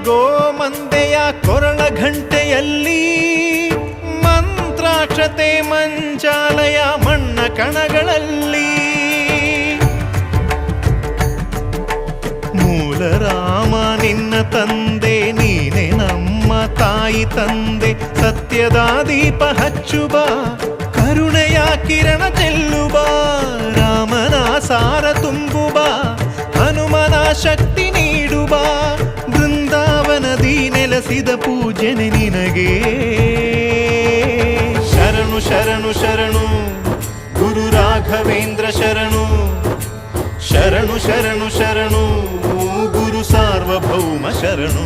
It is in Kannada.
ಗೋಮಂದೆಯ ಕೊರಳ ಘಂಟೆಯಲ್ಲಿ ಮಂತ್ರಾಕ್ಷತೆ ಮಂಚಾಲಯ ಮಣ್ಣ ಕಣಗಳಲ್ಲಿ ಮೂಲ ರಾಮ ನಿನ್ನ ತಂದೆ ನೀನೆ ನಮ್ಮ ತಾಯಿ ತಂದೆ ಸತ್ಯದ ದೀಪ ಹಚ್ಚುವ ಕರುಣೆಯ ಕಿರಣ ಚೆಲ್ಲುವ ರಾಮನ ಸಾರ ತುಂಬುವ ಹನುಮನ ಶಕ್ತಿ ನೀಡುವ ಬೃಂದಾವನದಿ ನೆಲೆಸಿದ ಪೂಜನೆ ನಿನಗೆ ಶರಣು ಶರಣು ಶರಣು ಗುರು ರಾಘವೇಂದ್ರ ಶರಣು ಶರಣು ಶರಣು ಶರಣು ಗುರು ಸಾರ್ವಭೌಮ ಶರಣು